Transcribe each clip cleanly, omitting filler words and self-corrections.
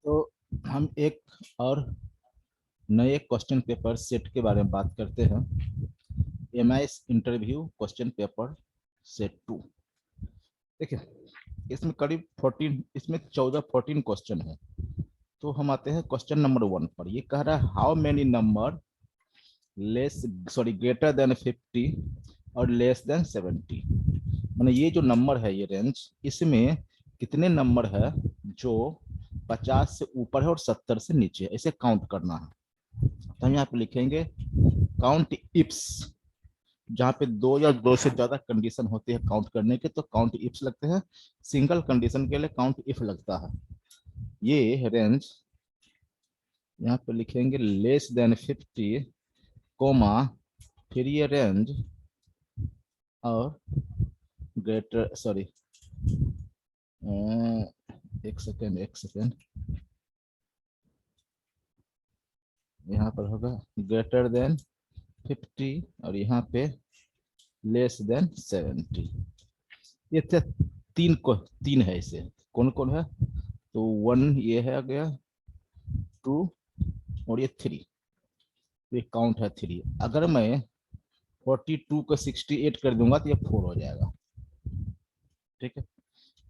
तो हम एक और नए क्वेश्चन पेपर सेट के बारे में बात करते हैं। MIS interview question paper set 2। देखिए, इसमें करीब 14, इसमें 14 क्वेश्चन है। तो हम आते हैं क्वेश्चन नंबर 1 पर। ये कह रहा है how many number less greater than 50 और लेस देन 70। माने ये जो नंबर है, ये रेंज, इसमें कितने नंबर है जो 50 से ऊपर है और 70 से नीचे है, इसे काउंट करना है। तो हम यहाँ पे लिखेंगे काउंट इप्स। जहाँ पे दो या दो से ज्यादा कंडीशन होती है काउंट करने के, तो काउंट इफ्स लगते हैं। सिंगल कंडीशन के लिए काउंट इफ लगता है। ये रेंज यहाँ पे लिखेंगे लेस देन 50 कोमा, फिर ये रेंज और ग्रेटर एक सेकेंड यहाँ पर होगा ग्रेटर देन 50 और यहाँ पे लेस देन 70। ये तीन है। इसे कौन कौन है? तो 1 ये है, आ गया 2 और ये 3। ये काउंट है 3। अगर मैं 42 को 68 कर दूंगा तो ये 4 हो जाएगा। ठीक है।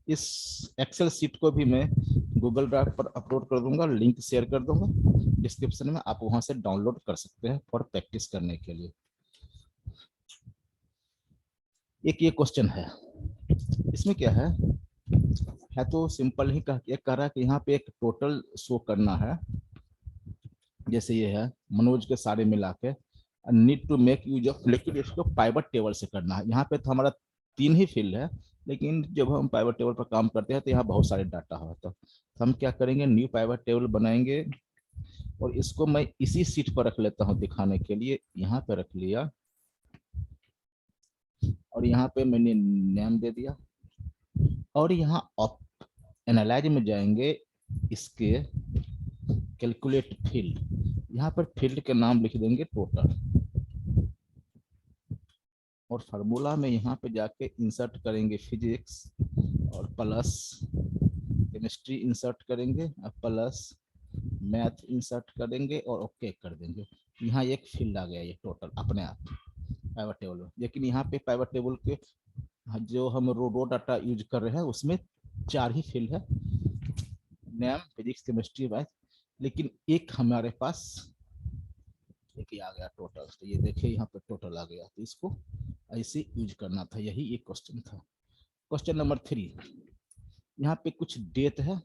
इस एक्सेल सीट को भी मैं गूगल ड्राइव पर अपलोड कर दूंगा, लिंक शेयर कर दूंगा डिस्क्रिप्शन में, आप वहां से डाउनलोड कर सकते हैं फॉर प्रैक्टिस करने के लिए। एक ये क्वेश्चन है, इसमें क्या है तो सिंपल ही कह रहा है कि यहाँ पे एक टोटल शो करना है। जैसे ये है मनोज के सारे मिला के, need to make use of, लेकिन इसको पाइवट टेबल से करना है। यहाँ पे तो हमारा 3 ही फील्ड है, लेकिन जब हम पाइवट टेबल पर काम करते हैं तो यहाँ बहुत सारे डाटा होता है। तो हम क्या करेंगे, न्यू पाइवट टेबल बनाएंगे और इसको मैं इसी सीट पर रख लेता हूँ दिखाने के लिए। यहाँ पे रख लिया और यहाँ पे मैंने नेम दे दिया और यहाँ एनालाइज में जाएंगे, इसके कैलकुलेट फील्ड, यहाँ पर फील्ड के नाम लिख देंगे टोटल और फार्मूला में यहाँ पे जाके इंसर्ट करेंगे फिजिक्स और प्लस केमिस्ट्री इंसर्ट करेंगे और प्लस मैथ इंसर्ट करेंगे और ओके कर देंगे। यहाँ एक फील्ड आ गया ये टोटल अपने आप पाइवट टेबल में। लेकिन यहाँ पे पाइवट टेबल के जो हम रो डाटा यूज कर रहे हैं उसमें 4 ही फील्ड है, नेम, फिजिक्स, केमिस्ट्री, मैथ। लेकिन एक हमारे पास एक ही आ गया टोटल। तो ये देखिए यहाँ पे टोटल आ गया, तो इसको ऐसे यूज करना था। यही एक क्वेश्चन था। क्वेश्चन नंबर 3, यहाँ पे कुछ डेट है,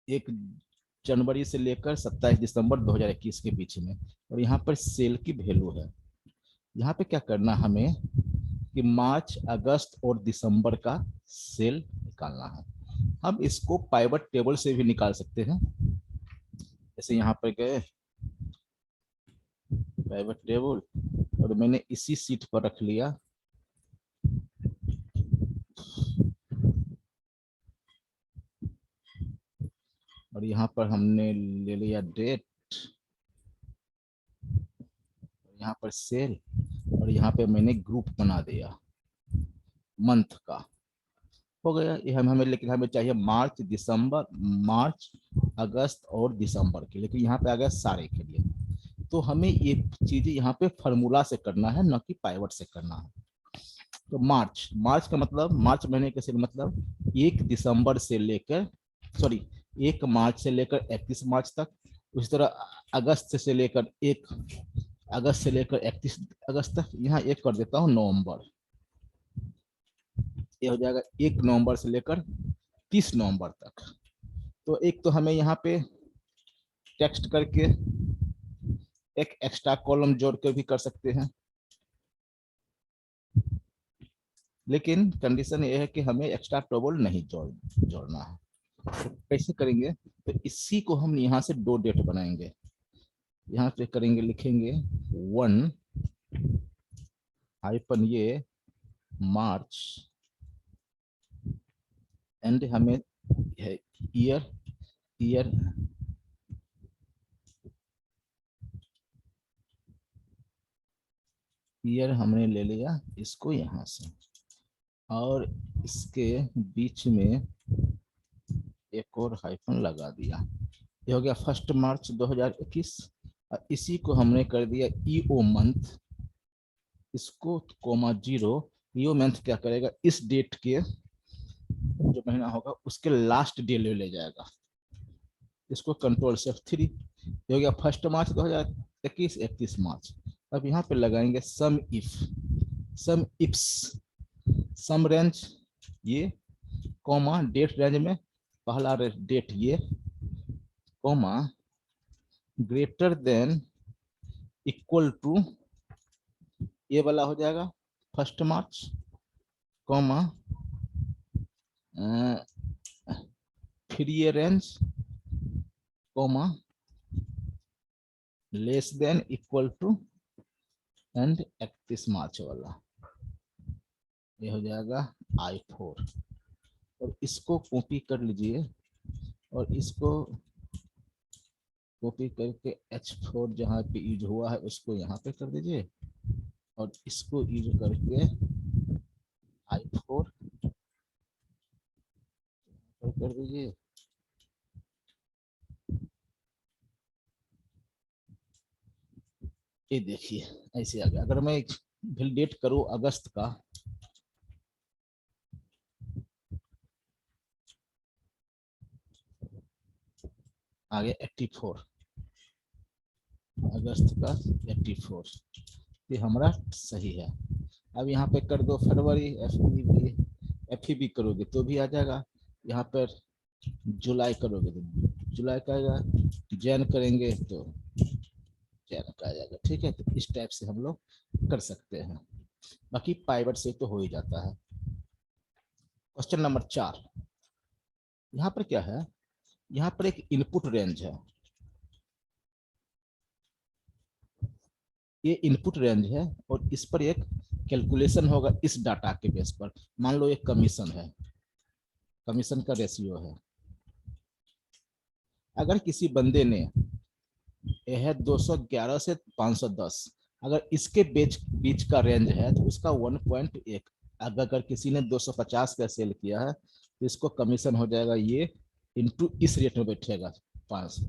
1 जनवरी से लेकर 27 दिसंबर 2021 के बीच में, और यहाँ पर सेल की वैल्यू है। यहाँ पे क्या करना हमें कि मार्च, अगस्त और दिसंबर का सेल निकालना है। हम इसको पाइवट टेबल से भी निकाल सकते हैं। जैसे यहाँ पर गए पाइवट टेबल और मैंने इसी सीट पर रख लिया और यहाँ पर हमने ले लिया डेट, यहाँ पर सेल और यहाँ पे मैंने ग्रुप बना दिया मंथ का। हो गया ये हमें, लेकिन हमें चाहिए मार्च, दिसंबर, मार्च, अगस्त और दिसंबर के, लेकिन यहाँ पे आ गया सारे के लिए। तो हमें ये चीजें यहाँ पे फार्मूला से करना है, न कि पाइवट से करना है। तो मार्च, मार्च का मतलब, मार्च महीने के मतलब 1 दिसंबर से लेकर, सॉरी 1 मार्च से लेकर 31 मार्च तक। उसी तरह अगस्त से लेकर 1 अगस्त से लेकर 31 अगस्त तक। यहाँ एक कर देता हूँ नवंबर, ये हो जाएगा 1 नवंबर से लेकर 30 नवंबर तक। तो एक तो हमें यहाँ पे टेक्स्ट करके एक एक्स्ट्रा कॉलम जोड़ कर भी कर सकते हैं, लेकिन कंडीशन ये है कि हमें एक्स्ट्रा टेबल नहीं जोड़ना है। तो कैसे करेंगे, तो इसी को हम यहाँ से 2 डेट बनाएंगे। यहाँ पे करेंगे, लिखेंगे 1 - ये मार्च एंड हमें है ईयर, ईयर ईयर हमने ले लिया इसको यहाँ से, और इसके बीच में एक और हाइफन लगा दिया। ये हो गया 1 मार्च 2021। और इसी को हमने कर दिया ईओ मंथ, इसको कोमा 0। ईओ मंथ क्या करेगा, इस डेट के जो महीना होगा उसके लास्ट डे ले जाएगा, इसको कंट्रोल से F3। ये हो गया 1 मार्च 2021, 31 मार्च। अब यहाँ पे लगाएंगे sum if, sum ifs, sum range ये, कॉमा डेट रेंज में पहला डेट ये, comma greater than equal to ये वाला हो जाएगा 1 मार्च, कॉमा फिर ये range, comma less than equal to and 31 March वाला, ये हो जाएगा I4। और इसको कॉपी कर लीजिए और इसको कॉपी करके H4 जहाँ पे यूज हुआ है उसको यहाँ पे कर दीजिए और इसको यूज करके I4 कर दीजिए। ये देखिए ऐसे आ गया। अगर मैं वैलिडेट करूं अगस्त का, आ गया 84, अगस्त का 84, ये हमारा सही है। अब यहाँ पे कर दो फरवरी, एफ भी करोगे तो भी आ जाएगा। यहाँ पर जुलाई करोगे तो जुलाई का आएगा, जैन करेंगे तो जैन का आ जाएगा। ठीक है, तो इस टाइप से हम लोग कर सकते हैं। बाकी पाइवट से तो हो ही जाता है। क्वेश्चन नंबर 4, यहाँ पर क्या है, यहाँ पर एक इनपुट रेंज है, ये इनपुट रेंज है और इस पर एक कैलकुलेशन होगा इस डाटा के बेस पर। मान लो एक कमीशन है, कमीशन का रेशियो है। अगर किसी बंदे ने यह है 211 से 510, अगर इसके बीच बीच का रेंज है तो उसका 1.1। अगर किसी ने 250 का सेल किया है तो इसको कमीशन हो जाएगा ये इनटू इस रेट में बैठेगा 500।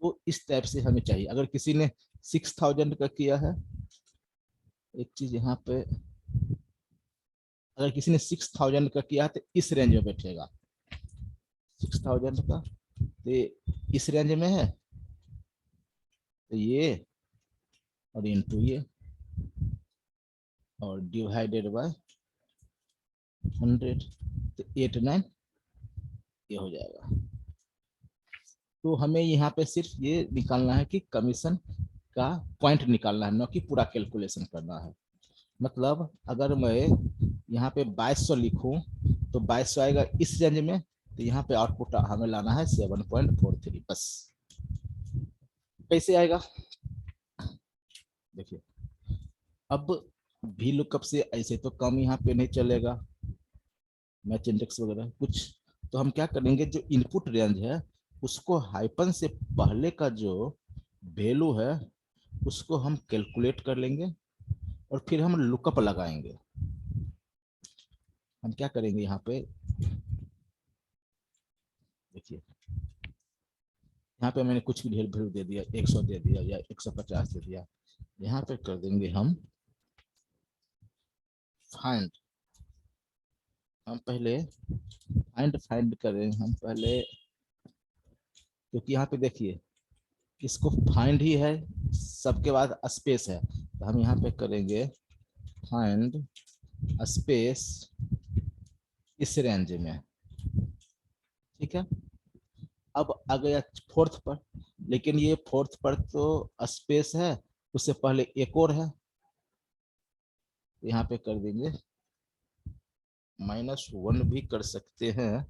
तो इस टाइप से हमें चाहिए। अगर किसी ने 6000 का किया है, एक चीज यहाँ पे, अगर किसी ने 6000 का किया है तो इस रेंज में बैठेगा 6000 का, तो इस रेंज में है तो ये और इनटू ये और डिवाइडेड बाय 100, तो 89 ये हो जाएगा। तो हमें यहाँ पे सिर्फ ये निकालना है कि कमीशन का पॉइंट निकालना है, न कि पूरा कैलकुलेशन करना है। मतलब अगर मैं यहाँ पे 2200 लिखूं तो 2200 आएगा इस रेंज में, तो यहाँ पे आउटपुट हमें लाना है 7.43 बस। कैसे आएगा देखिए, अब भी लुकअप से ऐसे तो कम यहाँ पे नहीं चलेगा, मैच इंडेक्स वगैरह कुछ। तो हम क्या करेंगे, जो इनपुट रेंज है उसको हाइपन से पहले का जो वैल्यू है उसको हम कैलकुलेट कर लेंगे और फिर हम लुकअप लगाएंगे। हम क्या करेंगे, यहाँ पे देखिए, यहाँ पे मैंने कुछ भी ढेर वैल्यू दे दिया, 100 दे दिया या 150 दे दिया। यहाँ पे कर देंगे हम फाइंड, हम पहले फाइंड करें हम पहले, क्योंकि यहाँ पे देखिए इसको फाइंड ही है, सबके बाद स्पेस है, तो हम यहाँ पे करेंगे फाइंड स्पेस इस रेंज में। ठीक है, अब आ गया फोर्थ पर, लेकिन ये फोर्थ पर तो स्पेस है, उससे पहले एक और है, यहाँ पे कर देंगे -1 भी कर सकते हैं,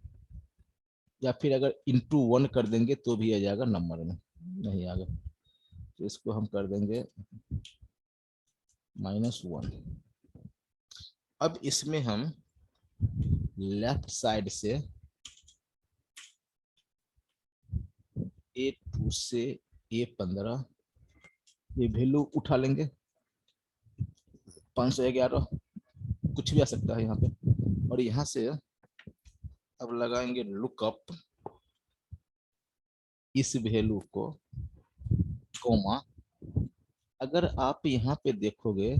या फिर अगर इंटू 1 कर देंगे तो भी आ जाएगा नंबर में, नहीं आ गया तो इसको हम कर देंगे -1। अब इसमें हम लेफ्ट साइड से A2 से A15 ये वैल्यू उठा लेंगे, 511 कुछ भी आ सकता है यहाँ पे, और यहाँ से अब लगाएंगे लुकअप इस वैल्यू को, कोमा। अगर आप यहाँ पे देखोगे,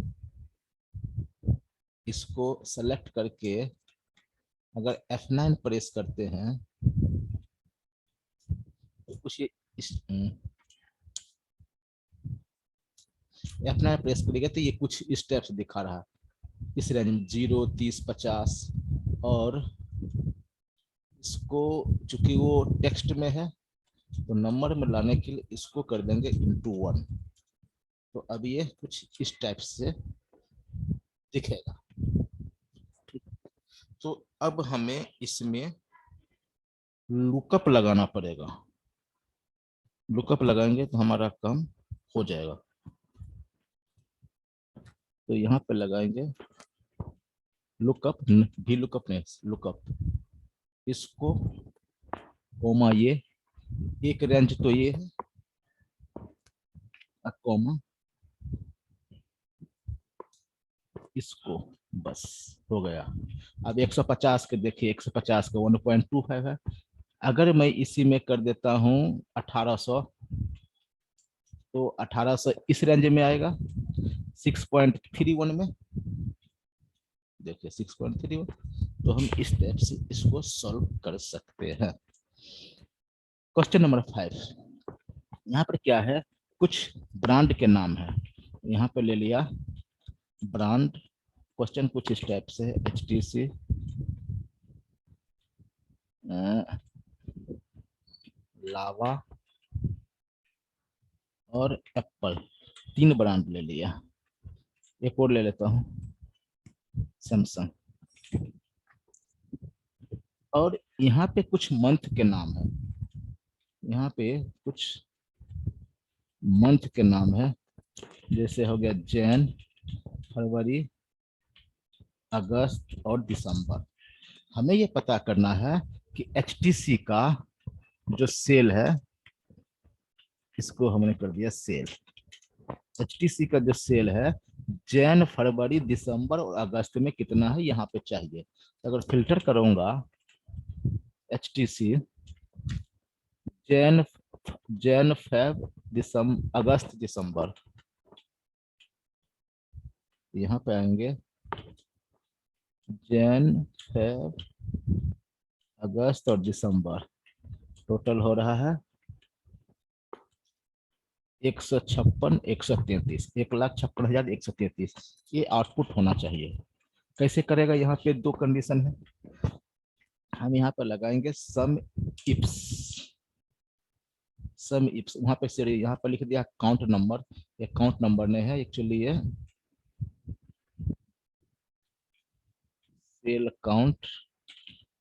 इसको सेलेक्ट करके अगर F9 प्रेस करते हैं तो कुछ ये F9 प्रेस करेगा तो ये कुछ इस टाइप से दिखा रहा है, इस रेंज में 0, 30, 50। और इसको चूंकि वो टेक्स्ट में है तो नंबर में लाने के लिए इसको कर देंगे *1। तो अब ये कुछ इस टाइप से दिखेगा। ठीक, तो अब हमें इसमें लुकअप लगाना पड़ेगा। लुकअप लगाएंगे तो हमारा काम हो जाएगा। तो यहाँ पे लगाएंगे लुकअप, भी लुकअप नहीं, लुकअप, इसको कोमा, ये एक रेंज तो ये है, कोमा इसको, बस हो गया। अब 150 के देखिए, 150 का 1.25 है। अगर मैं इसी में कर देता हूँ 1800, तो 1800 इस रेंज में आएगा 6.31 में। देखिए 6.31। तो हम इस टाइप से इसको सॉल्व कर सकते हैं। क्वेश्चन नंबर 5, यहाँ पर क्या है, कुछ ब्रांड के नाम है। यहाँ पे ले लिया ब्रांड। क्वेश्चन कुछ इस टाइप से है, HTC, लावा और एप्पल, 3 ब्रांड ले लिया। एक और ले लेता हूँ, सैमसंग। और यहाँ पे कुछ मंथ के नाम है, यहाँ पे कुछ मंथ के नाम है, जैसे हो गया जैन, फरवरी, अगस्त और दिसंबर। हमें ये पता करना है कि HTC का जो सेल है, इसको हमने कर दिया सेल। HTC का जो सेल है जैन, फरवरी, दिसंबर और अगस्त में कितना है यहाँ पे चाहिए। तो अगर फिल्टर करूंगा HTC जैन, फेब, अगस्त, दिसंबर, यहाँ पे आएंगे जैन, फेब, अगस्त और दिसंबर। टोटल हो रहा है 156, 133, 1,56,133। ये आउटपुट होना चाहिए। कैसे करेगा, यहाँ पे 2 कंडीशन है। हम यहाँ पर लगाएंगे सम इप्स, वहां पे से यहाँ पर लिख दिया काउंट नंबर। ये काउंट नंबर नहीं है एक्चुअली, ये cell count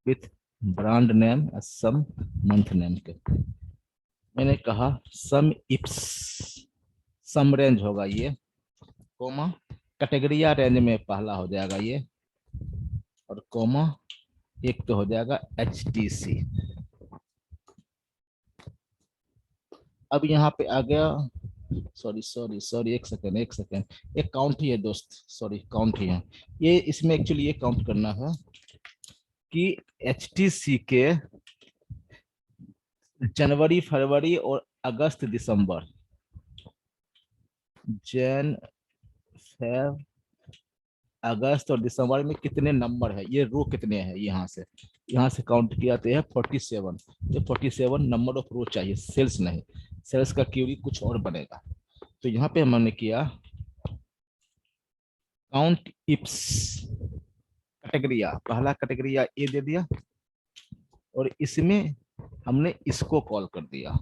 with brand name, some month name के। मैंने कहा सम इप्स, सम रेंज होगा ये, कोमा कैटेगरिया रेंज में पहला हो जाएगा ये, और कोमा एक तो हो जाएगा HTC। अब यहाँ पे आ गया, सॉरी सॉरी सॉरी, एक सेकेंड एक सेकेंड, एक काउंट ही है दोस्त, सॉरी काउंट ही है ये। इसमें एक्चुअली ये काउंट करना है कि HTC के जनवरी, फरवरी और अगस्त, दिसंबर, जैन, फेब, अगस्त और दिसंबर में कितने नंबर है, ये रो कितने हैं, यहाँ से काउंट किया तो है 47। ये 47 नंबर ऑफ रो चाहिए, सेल्स नहीं। सेल्स का क्यूरी कुछ और बनेगा। तो यहाँ पे हमने किया काउंट इप्स, कैटेगरिया, पहला कैटेगरिया ए दे दिया और इसमें हमने इसको कॉल कर दिया,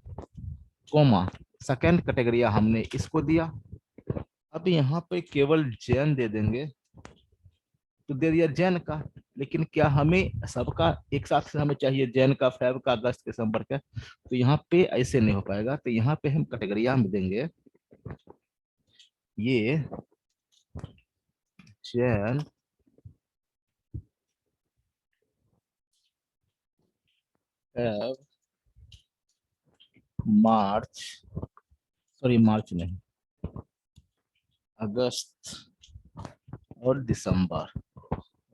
कोमा सेकंड कैटेगरिया हमने इसको दिया। अब यहाँ पे केवल जैन दे देंगे, तो दे दिया जैन का। लेकिन क्या हमें सबका एक साथ से हमें चाहिए, जैन का, फेब का, अगस्त के, दिसंबर का। तो यहाँ पे ऐसे नहीं हो पाएगा। तो यहाँ पे हम कैटेगरिया में देंगे ये जैन, फेब, मार्च, सॉरी मार्च नहीं, अगस्त और दिसंबर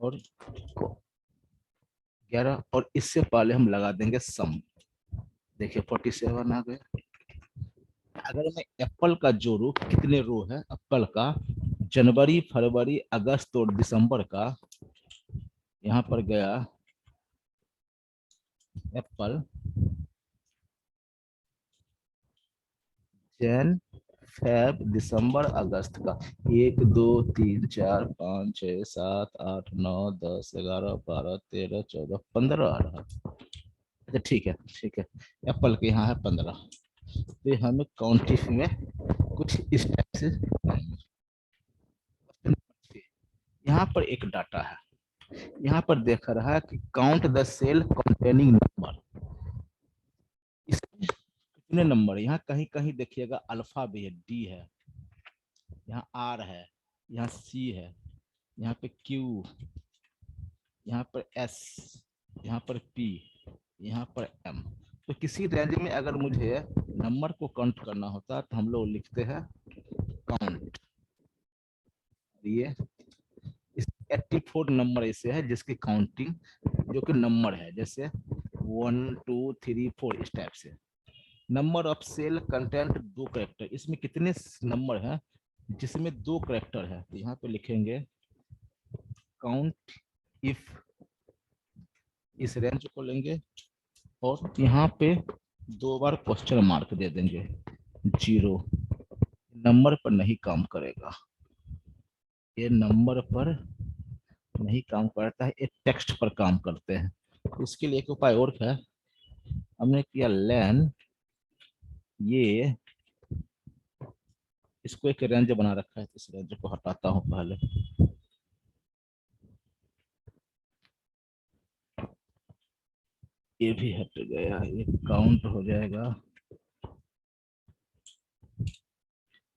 और 11 और इससे पहले हम लगा देंगे सम। देखिए 47 आ गए। अगर मैं एप्पल का जोड़ू, कितने रो है एप्पल का, जनवरी फरवरी अगस्त और दिसंबर का, यहाँ पर गया एप्पल, जैन फेब दिसंबर अगस्त का, 1 2 3 4 5 6 7 8 9 10 11 12 13 14 15 आ रहा। अच्छा ठीक है ठीक है, एप्पल के यहाँ है 15। तो ये हमें काउंटिंग में कुछ इस टाइप से, यहाँ पर एक डाटा है, यहाँ पर देख रहा है कि count the cell containing number. इसमें कितने नंबर, यहाँ कहीं कहीं देखिएगा अल्फा भी है, डी है, यहाँ आर है, यहाँ सी है, यहाँ पे क्यू, यहाँ पर एस, यहाँ पर पी, यहाँ पर एम। तो किसी रेंज में अगर मुझे नंबर को काउंट करना होता तो हम लोग लिखते हैं काउंट। ये 84 नंबर ऐसे है जिसकी काउंटिंग जो कि नंबर है, जैसे 1 2 3 4 इस टाइप से। Number of cell content 2 character, इसमें कितने नंबर हैं जिसमें 2 करेक्टर है, तो यहाँ पे लिखेंगे काउंट इफ, इस रेंज को लेंगे और यहाँ पे 2 बार क्वेश्चन मार्क दे देंगे, 0। नंबर पर नहीं काम करेगा, ये नंबर पर नहीं काम करता है, ये टेक्स्ट पर काम करते हैं। इसके लिए एक उपाय और है, हमने किया लैन, ये इसको एक रेंज बना रखा है, इस रेंज को हटाता हूं पहले। ये भी हट गया, ये काउंट हो जाएगा।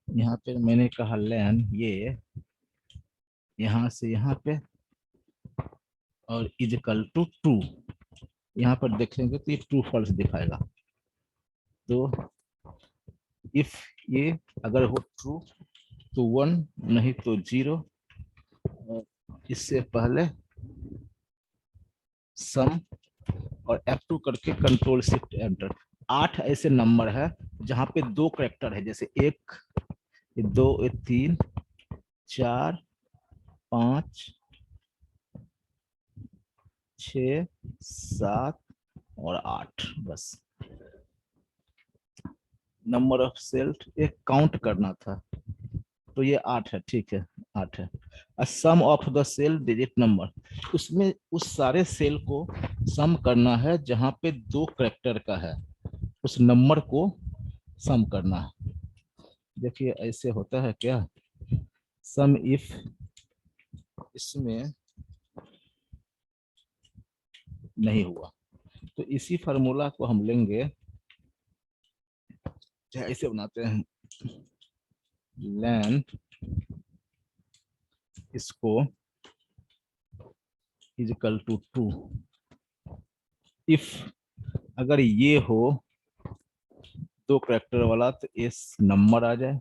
यहाँ पे मैंने कहा लैन, ये यहाँ से यहाँ पे और इजकल टू 2, यहाँ पर देखेंगे तो ये ट्रू फॉल्स दिखाएगा। तो इफ ये अगर हो ट्रू तो 1, नहीं तो 0, इससे पहले सम और F2 करके कंट्रोल शिफ्ट एंटर। 8 ऐसे नंबर है जहां पे 2 करेक्टर है, जैसे 1 2 3 4 5 6 7 और 8, बस नंबर ऑफ सेल्स एक काउंट करना था, तो ये 8 है, ठीक है 8 है। Sum of the cell digit number, उसमें उस सारे सेल को सम करना है जहां पे 2 करेक्टर का है, उस नंबर को सम करना है। देखिए ऐसे होता है क्या, सम इफ, इसमें नहीं हुआ तो इसी फार्मूला को हम लेंगे, चाहे ऐसे बनाते हैं, लैन इसको इजकल टू 2, इफ अगर ये हो 2 करेक्टर वाला तो इस नंबर आ जाए,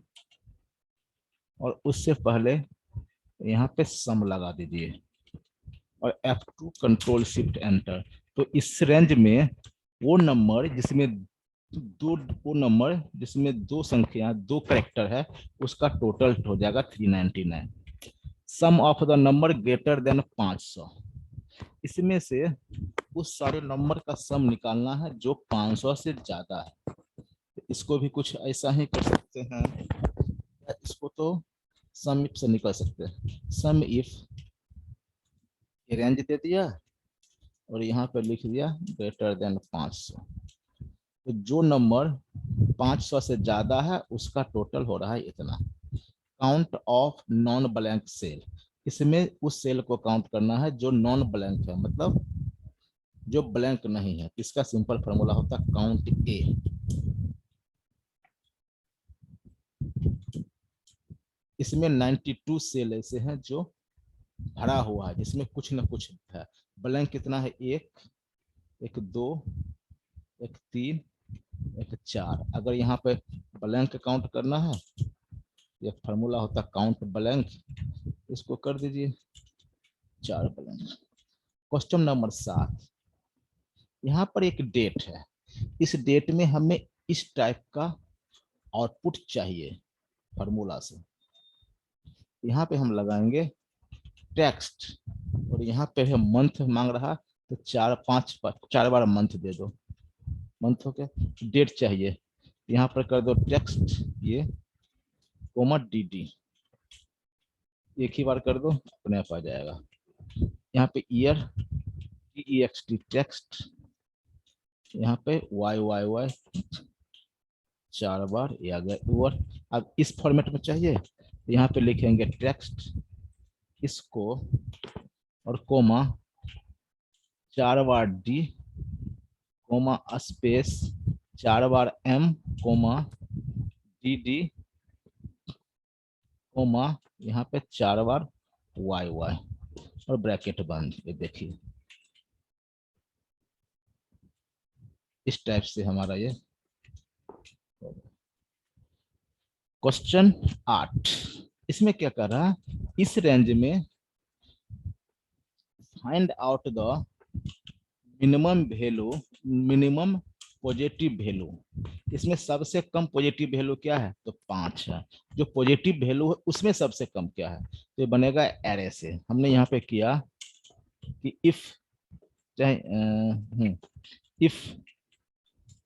और उससे पहले यहाँ पे सम लगा दीजिए और F2 कंट्रोल शिफ्ट एंटर। तो इस रेंज में वो नंबर जिसमें वो नंबर जिसमें 2 संख्या 2 करेक्टर है, उसका टोटल हो जाएगा 399। Sum of the number greater than 500, इसमें से उस सारे नंबर का सम निकालना है जो 500 से ज्यादा है। इसको भी कुछ ऐसा ही कर सकते हैं, इसको तो सम इफ से निकल सकते हैं। सम इफ ये रेंज दे दिया और यहाँ पे लिख दिया ग्रेटर देन 500, तो जो नंबर 500 से ज्यादा है उसका टोटल हो रहा है इतना। Count of non blank cell, इसमें उस सेल को काउंट करना है जो नॉन ब्लैंक है, मतलब जो ब्लैंक नहीं है। इसका सिंपल फॉर्मूला होता है काउंट ए। इसमें 92 सेल ऐसे हैं जो भरा हुआ है, जिसमें कुछ ना कुछ है। ब्लैंक कितना है, 1 1 2 1 3 1 4। अगर यहाँ पे ब्लैंक काउंट करना है, ये फार्मूला होता है काउंट ब्लैंक, इसको कर दीजिए 4 ब्लैंक। क्वेश्चन नंबर 7, यहाँ पर एक डेट है, इस डेट में हमें इस टाइप का आउटपुट चाहिए फार्मूला से। यहाँ पे हम लगाएंगे टेक्स्ट, और यहाँ पे है मंथ मांग रहा, तो 4 बार मंथ दे दो, मंथ हो गया। डेट चाहिए, यहाँ पर कर दो टेक्स्ट ये कोमा dd, एक ही बार कर दो अपने आप आ जाएगा। यहाँ पे ईयर text टेक्स्ट, यहाँ पे y 4 बार, ये आ गया ईयर। अब इस फॉर्मेट में चाहिए, यहाँ पे लिखेंगे टेक्स्ट इसको और कोमा 4 बार d कोमा स्पेस 4 बार m कोमा dd कोमा यहाँ पे 4 बार y और ब्रैकेट बंद। ये देखिए इस टाइप से हमारा ये क्वेश्चन 8। इसमें क्या कर रहा है, इस रेंज में find out the minimum value, minimum positive value. इसमें सबसे कम पॉजिटिव वैल्यू क्या है, तो 5 है। जो पॉजिटिव वैल्यू है उसमें सबसे कम क्या है, तो ये बनेगा एरे से। हमने यहाँ पे किया कि इफ चाहे इफ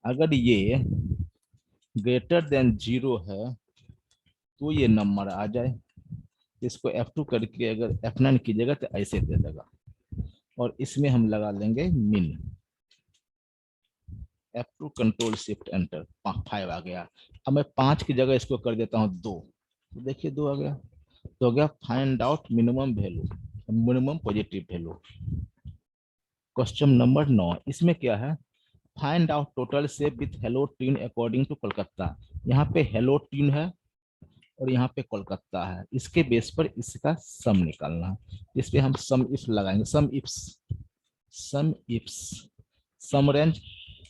अगर ये ग्रेटर देन 0 है तो ये नंबर आ जाए। इसको F2 करके अगर F9 कीजिएगा तो ऐसे दे देगा, और इसमें हम लगा लेंगे मिन, F2 कंट्रोल शिफ्ट एंटर, 5 आ गया। अब मैं 5 की जगह इसको कर देता हूँ 2, तो देखिए 2 आ गया। तो हो गया find out minimum value, minimum positive value. Question number 9, इसमें क्या है, find out total save with hello tune according to Kolkata. यहाँ पे हेलो ट्यून है और यहाँ पे कोलकाता है, इसके बेस पर इसका सम निकालना है। इस पे हम सम इफ लगाएंगे, सम इफ्स सम रेंज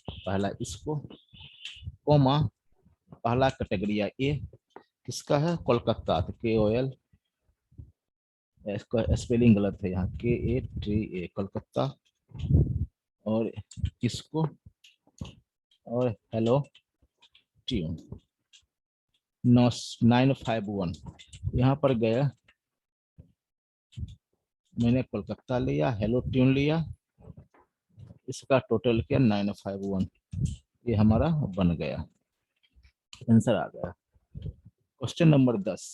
पहला इसको कोमा पहला कैटेगरी ए किसका है, कोलकाता, तो KOL, इसका स्पेलिंग गलत है यहाँ, KATA कोलकाता, और इसको और हेलो ट्यून 951 यहाँ पर गया, मैंने कोलकाता लिया, हेलो ट्यून लिया, इसका टोटल किया 951, ये हमारा बन गया, आंसर आ गया। क्वेश्चन नंबर 10,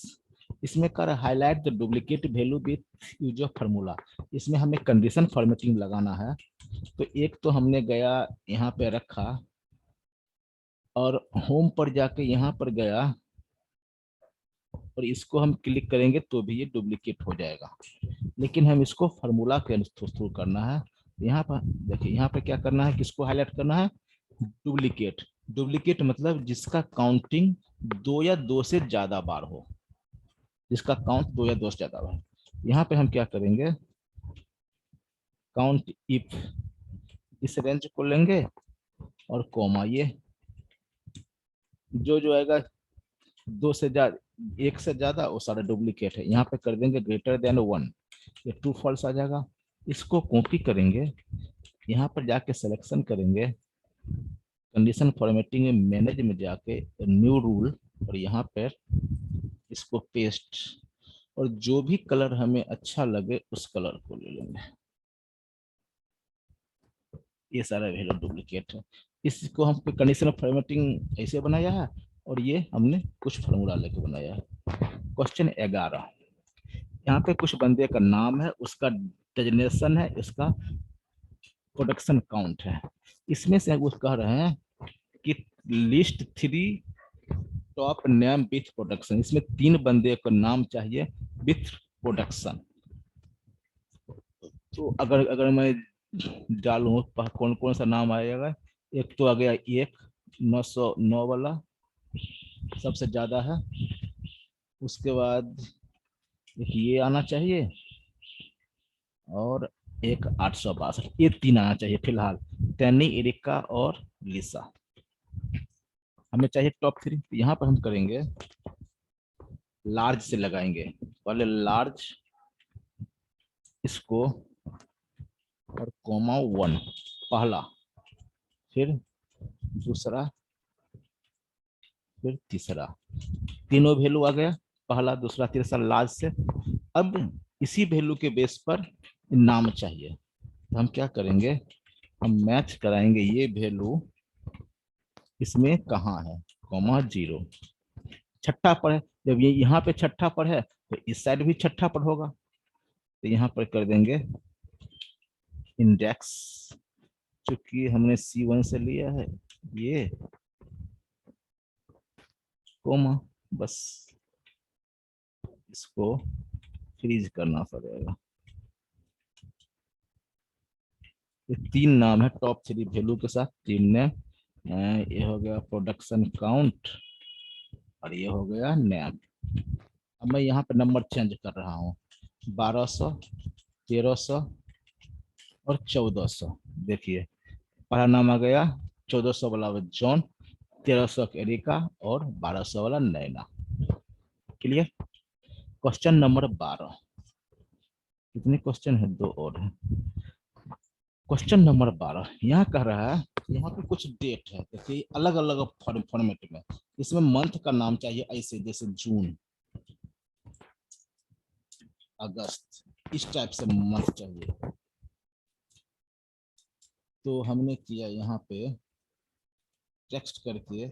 इसमें कर highlight the duplicate value with use of formula. इसमें हमें कंडीशन फॉर्मेटिंग लगाना है। तो एक तो हमने गया यहाँ पे रखा, और होम पर जाके यहाँ पर गया, और इसको हम क्लिक करेंगे तो भी ये डुप्लीकेट हो जाएगा, लेकिन हम इसको फार्मूला के थ्रू करना है। यहाँ पर देखिए, यहाँ पे क्या करना है, किसको हाईलाइट करना है, डुप्लीकेट। डुप्लीकेट मतलब जिसका काउंटिंग 2 या 2 से ज्यादा बार हो, जिसका काउंट 2 या 2 से ज्यादा बार। यहाँ पे हम क्या करेंगे, काउंट इफ, इस रेंज को लेंगे और कोमा, ये जो जो आएगा 2 से ज्यादा, 1 से ज्यादा, वो सारा डुप्लीकेट है। यहाँ पे कर देंगे ग्रेटर देन 1, ये ट्रू फॉल्स आ जाएगा। इसको कॉपी करेंगे, यहाँ पर जाके सिलेक्शन करेंगे, कंडीशन फॉर्मेटिंग में मैनेज में जाके न्यू रूल, और यहाँ पर इसको पेस्ट, और जो भी कलर हमें अच्छा लगे उस कलर को ले लेंगे। ये सारा वैल्यू डुप्लीकेट है। इसको हम कंडीशन फॉर्मेटिंग ऐसे बनाया है, और ये हमने कुछ फार्मूला लेके बनाया है। क्वेश्चन 11, यहाँ पे कुछ बंदे का नाम है, उसका डेजिग्नेशन है, इसका प्रोडक्शन काउंट है। इसमें से वो कह रहे हैं कि list 3 top name with production. इसमें 3 बंदे का नाम चाहिए विथ प्रोडक्शन। तो अगर अगर मैं डालूं कौन कौन सा नाम आएगा, एक तो आ गया, एक 909 वाला सबसे ज्यादा है, उसके बाद एक ये आना चाहिए, और एक 862, ये 3 आना चाहिए फिलहाल, टैनी, एरिका और लिसा। हमें चाहिए टॉप 3। यहाँ पर हम करेंगे लार्ज से लगाएंगे, पहले लार्ज इसको और कोमा 1 पहला, फिर दूसरा, फिर तीसरा। तीनों वैल्यू आ गया, पहला दूसरा तीसरा लास्ट से। अब इसी वैल्यू के बेस पर नाम चाहिए, तो हम क्या करेंगे, हम मैच कराएंगे ये वैल्यू इसमें कहाँ है, कॉमा 0 छठा पर है। जब ये यहाँ पे छठा पर है तो इस साइड भी छठा पर होगा, तो यहाँ पर कर देंगे इंडेक्स, चूंकि हमने C1 से लिया है ये, कोमा, बस इसको फ्रीज करना पड़ेगा। ये तीन नाम है टॉप 3 वैल्यू के साथ, तीन ने, ये हो गया प्रोडक्शन काउंट और ये हो गया नेम। अब मैं यहाँ पे नंबर चेंज कर रहा हूँ, 1200, 1300 और 1400। देखिए पहला नाम आ गया 1400 वाला जॉन, 1300 एरिका और 1200 वाला नैना। क्लियर। क्वेश्चन नंबर 12, कितने क्वेश्चन है, 2 और है। क्वेश्चन नंबर 12 यहाँ कह रहा है, यहाँ पे कुछ डेट है, देखिए अलग अलग फॉर्मेट में। इसमें मंथ का नाम चाहिए ऐसे, जैसे जून, अगस्त, इस टाइप से मंथ चाहिए। तो हमने किया यहाँ पे टेक्स्ट करके,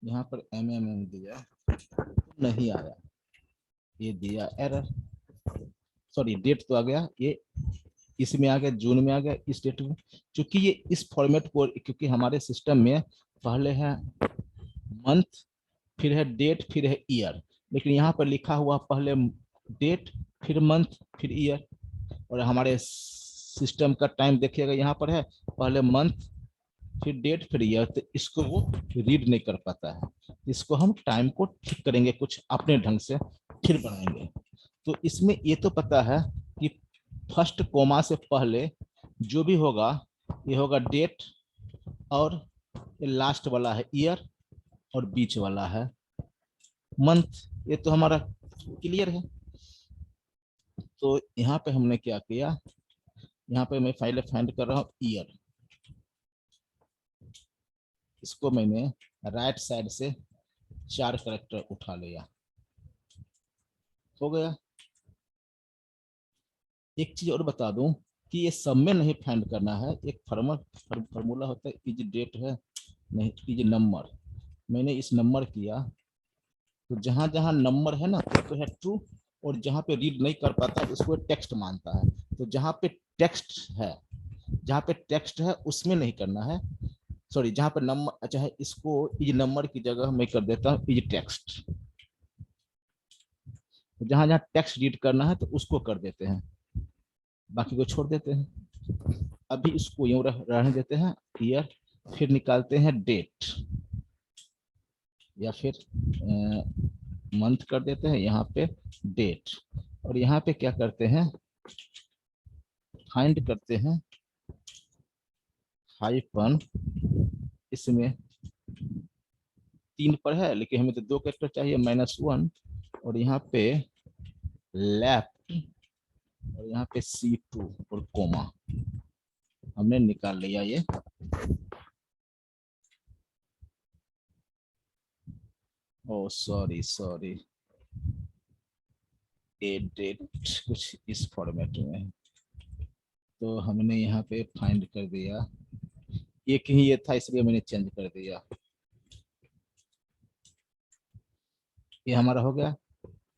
यहाँ पर दिया, नहीं आया, ये दिया एरर। सॉरी, डेट तो आ गया, ये इसमें आ गया, जून में आ गया, इस डेट में। क्योंकि ये इस फॉर्मेट को, क्योंकि हमारे सिस्टम में पहले है मंथ, फिर है डेट, फिर है ईयर, लेकिन यहाँ पर लिखा हुआ पहले डेट, फिर मंथ, फिर ईयर। और हमारे सिस्टम का टाइम देखिएगा, यहाँ पर है पहले मंथ, फिर डेट, फिर ईयर, तो इसको वो रीड नहीं कर पाता है। इसको हम टाइम को ठीक करेंगे, कुछ अपने ढंग से फिर बनाएंगे। तो इसमें ये तो पता है कि फर्स्ट कोमा से पहले जो भी होगा, ये होगा डेट, और ये लास्ट वाला है ईयर, और बीच वाला है मंथ। ये तो हमारा क्लियर है। तो यहाँ पे हमने क्या किया, यहाँ पे मैं फाइल फाइंड कर रहा हूँ ईयर, इसको मैंने राइट साइड से 4 कैरेक्टर उठा लिया, हो गया। एक चीज और बता दूं कि ये सब में नहीं फाइंड करना है, एक फार्मूला होता है, इज डेट है, नहीं इज नंबर। मैंने इस नंबर किया, तो जहां जहां नंबर है ना तो है ट्रू, और जहां पे रीड नहीं कर पाता उसको टेक्स्ट मानता है। तो जहां पे टेक्स्ट है, जहां पे टेक्स्ट है उसमें नहीं करना है। सॉरी, जहां पे नंबर, अच्छा है, इसको इज नंबर की जगह मैं कर देता हूँ इज टेक्स्ट। जहां जहां टेक्स्ट रीड करना है तो उसको कर देते हैं, बाकी को छोड़ देते हैं। अभी इसको यूं रहने देते हैं ईयर, फिर निकालते हैं डेट, या फिर मंथ कर देते हैं यहाँ पे डेट, और यहाँ पे क्या करते हैं, फाइंड करते हैं हाइफन, इसमें 3 पर है लेकिन हमें तो 2 कैरेक्टर चाहिए, -1, और यहाँ पे लेफ्ट, और यहाँ पे C2 और कोमा, हमने निकाल लिया ये। ओ सॉरी सॉरी, डेट कुछ इस फॉर्मेट में है, तो हमने यहाँ पे फाइंड कर दिया, एक ही ये था इसलिए मैंने चेंज कर दिया। ये हमारा हो गया।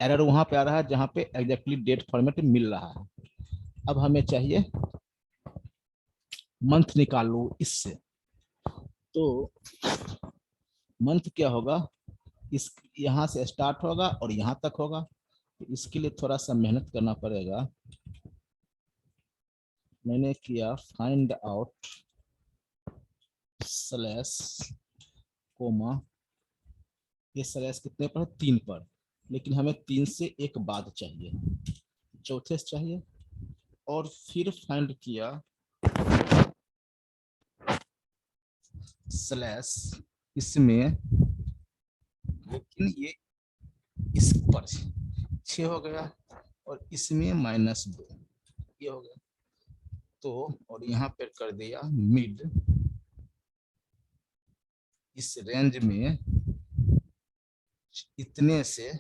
एरर वहां पे आ रहा है जहां पे एग्जैक्टली डेट फॉर्मेट मिल रहा है। अब हमें चाहिए मंथ निकाल लो इससे, तो मंथ क्या होगा, इस यहाँ से स्टार्ट होगा और यहाँ तक होगा, तो इसके लिए थोड़ा सा मेहनत करना पड़ेगा। मैंने किया फाइंड आउट स्लैश कोमा, ये स्लैश कितने पर है, 3 पर, लेकिन हमें 3 से एक बाद चाहिए, चौथे से चाहिए। और फिर फाइंड किया स्लैश इसमें, लेकिन ये इस पर 6 हो गया, और इसमें -2, ये हो गया। तो और यहाँ पर कर दिया मिड, इस रेंज में इतने से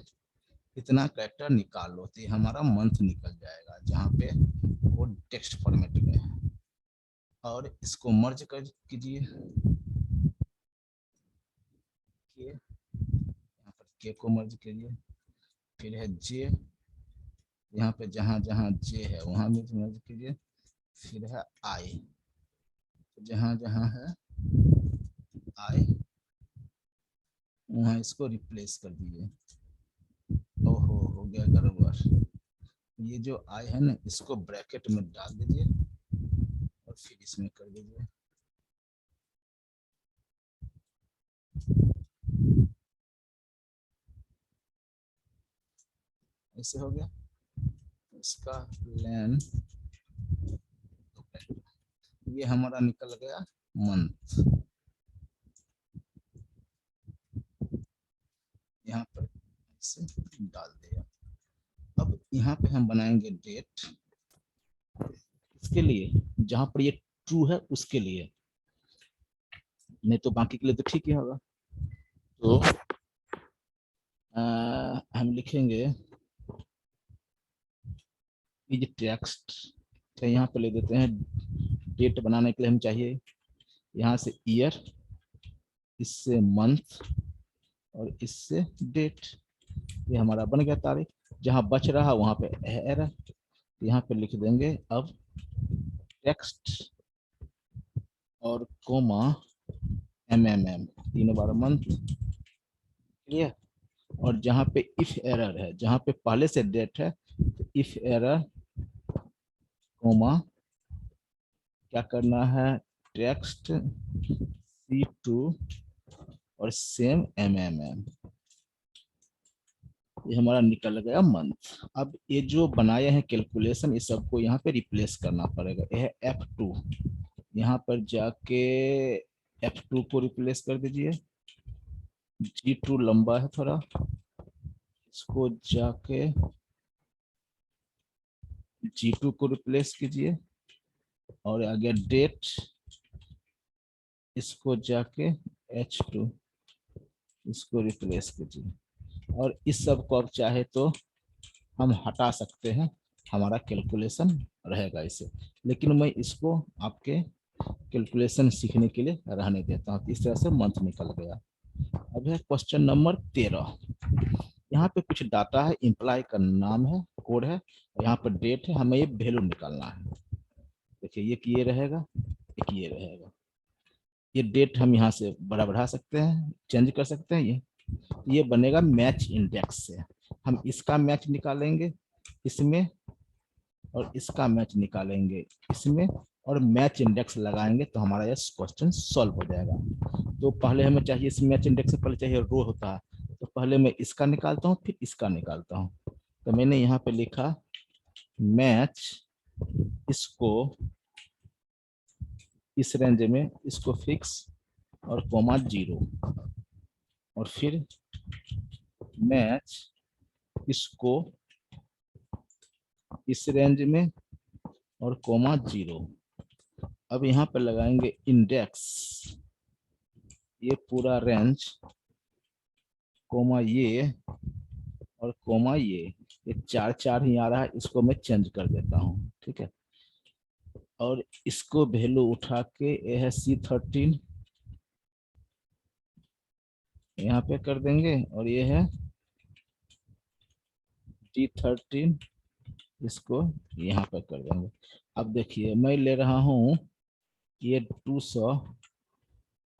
इतना कैरेक्टर निकाल लो, तो हमारा मंथ निकल जाएगा, जहाँ पे वो टेक्स्ट फॉर्मेट में है। और इसको मर्ज कर कीजिए, यहाँ पर के को मर्ज कीजिए, फिर है जे, यहाँ पे जहाँ जहाँ जे है वहाँ में मर्ज कीजिए, फिर है आई, जहाँ जहाँ है आई वहाँ इसको रिप्लेस कर दीजिए। ओहो, हो गया गड़बड़। ये जो आई है ना, इसको ब्रैकेट में डाल दीजिए और फिर इसमें कर दीजिए। ऐसे हो गया। इसका लेन, ये हमारा निकल गया मंथ। यहाँ पर इसे डाल दिया। अब यहाँ पे हम बनाएंगे डेट, इसके लिए जहां पर ये ट्रू है उसके लिए, नहीं तो बाकी के लिए तो ठीक ही होगा। तो हम लिखेंगे ये टेक्स्ट, तो यहाँ पे ले देते हैं डेट बनाने के लिए हम चाहिए यहाँ से ईयर, इससे मंथ और इससे डेट। ये हमारा बन गया तारीख। जहाँ बच रहा वहां पे एरर, यहाँ पे लिख देंगे अब टेक्स्ट और कोमा एमएमएम, तीनों बार मंथ। क्लियर। और जहाँ पे इफ एरर है, जहाँ पे पहले से डेट है, तो इफ एरर कोमा क्या करना है, टेक्स्ट C2 और सेम एमएमएम। ये हमारा निकल गया मंथ। अब ये जो बनाए हैं कैलकुलेशन, ये सबको यहाँ पे रिप्लेस करना पड़ेगा। यह है F2, यहाँ पर जाके F2 को रिप्लेस कर दीजिए। G2 लंबा है थोड़ा, इसको जाके G2 को रिप्लेस कीजिए। और आ गया डेट, इसको जाके H2 इसको रिप्लेस कीजिए। और इस सब को अब चाहे तो हम हटा सकते हैं, हमारा कैलकुलेशन रहेगा इसे। लेकिन मैं इसको आपके कैलकुलेशन सीखने के लिए रहने देता हूँ। इस तरह से मंथ निकल गया। अब है क्वेश्चन नंबर 13। यहाँ पे कुछ डाटा है, इम्प्लाई का नाम है, कोड है, यहाँ पर डेट है, हमें ये वैल्यू निकालना है। देखिए ये कि ये रहेगा, एक ये रहेगा। ये डेट हम यहाँ से बढ़ा सकते हैं, चेंज कर सकते हैं। ये बनेगा मैच इंडेक्स से। हम इसका मैच निकालेंगे इसमें, और इसका मैच निकालेंगे इसमें, और मैच इंडेक्स लगाएंगे तो हमारा ये क्वेश्चन सॉल्व हो जाएगा। तो पहले हमें चाहिए, इस मैच इंडेक्स से पहले चाहिए रो होता है, तो पहले मैं इसका निकालता हूँ फिर इसका निकालता हूँ। तो मैंने यहाँ पे लिखा मैच, इसको इस रेंज में इसको फिक्स और कोमा 0, और फिर मैच इसको इस रेंज में और कोमा 0। अब यहाँ पे लगाएंगे इंडेक्स, ये पूरा रेंज, कोमा ये और कोमा ये 4 ही आ रहा है, इसको मैं चेंज कर देता हूँ। ठीक है। और इसको वैल्यू उठा के ये है C13 यहाँ पे कर देंगे, और ये है D13, इसको यहाँ पे कर देंगे। अब देखिए मैं ले रहा हूँ ये 200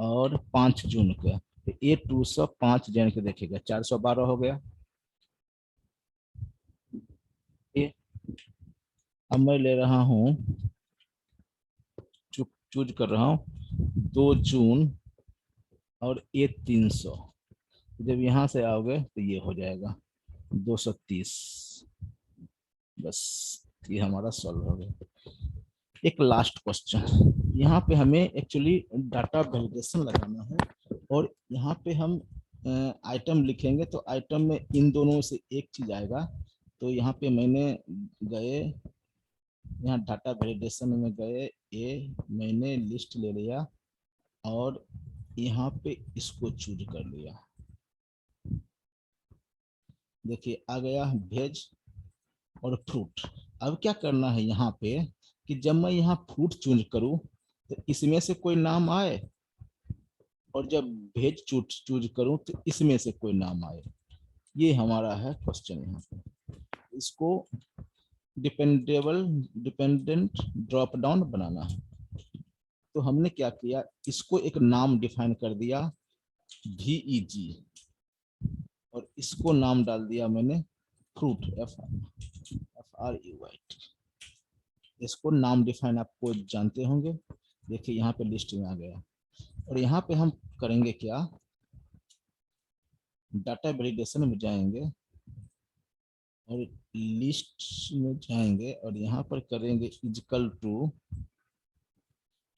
और 5 जून का, तो ये 200 5 जन के देखिएगा 412 हो गया। ये अब मैं ले रहा हूँ, चूज कर रहा हूँ 2 जून और ये 300, जब यहाँ से आओगे तो ये हो जाएगा 230। बस ये हमारा सॉल्व हो गया। एक लास्ट क्वेश्चन, यहाँ पे हमें एक्चुअली डाटा वैलिडेशन लगाना है, और यहाँ पे हम आइटम लिखेंगे तो आइटम में इन दोनों से एक चीज आएगा। तो यहाँ पे मैंने गए, यहाँ डाटा वैलिडेशन में गए, ये मैंने लिस्ट ले लिया, और यहाँ पे इसको चूज कर लिया। देखिए आ गया वेज और फ्रूट। अब क्या करना है यहाँ पे कि जब मैं यहाँ फ्रूट चूज करूँ तो इसमें से कोई नाम आए, और जब वेज चूज चूज करूँ तो इसमें से कोई नाम आए। ये हमारा है क्वेश्चन यहाँ पे। इसको डिपेंडेंट ड्रॉप डाउन बनाना है। तो हमने क्या किया, इसको एक नाम डिफाइन कर दिया VEG, और इसको नाम डाल दिया मैंने फ्रूट, FRUIT। इसको नाम डिफाइन आपको जानते होंगे। देखिए यहाँ पे लिस्ट में आ गया, और यहाँ पे हम करेंगे क्या, डाटा वेलिडेशन में जाएंगे और लिस्ट में जाएंगे और यहाँ पर करेंगे इक्वल टू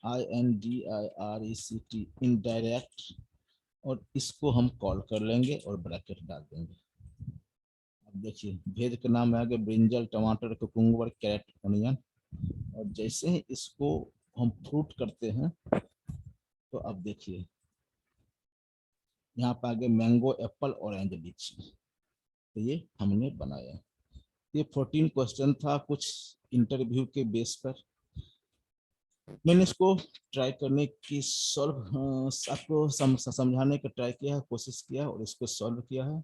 INDIRECT इनडायरेक्ट, और इसको हम कॉल कर लेंगे और ब्रैकेट डाल देंगे। अब देखिए भेज के नाम में आ गया ब्रिंजल, टमाटर, कुकुम्बर, कैरेट, ऑनियन। और जैसे ही इसको हम फ्रूट करते हैं तो अब देखिए यहाँ पर आगे मैंगो, एप्पल, ऑरेंज, लीची। तो ये हमने बनाया। ये 14 क्वेश्चन था कुछ इंटरव्यू के बेस पर। मैंने इसको ट्राई करने की आपको समझाने का ट्राई किया है, कोशिश किया और इसको सॉल्व किया है।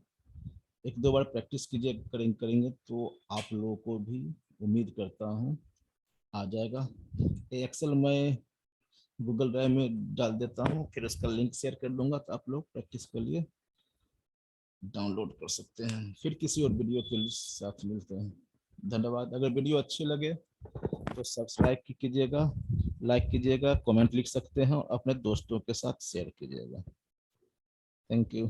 एक दो बार प्रैक्टिस कीजिए, करेंगे तो आप लोगों को भी उम्मीद करता हूँ आ जाएगा। एक्सेल में गूगल ड्राइव में डाल देता हूँ, फिर उसका लिंक शेयर कर दूंगा, तो आप लोग प्रैक्टिस कर लिए डाउनलोड कर सकते हैं। फिर किसी और वीडियो के साथ मिलते हैं। धन्यवाद। अगर वीडियो अच्छी लगे तो सब्सक्राइब कीजिएगा, लाइक कीजिएगा, कमेंट लिख सकते हैं और अपने दोस्तों के साथ शेयर कीजिएगा। Thank you.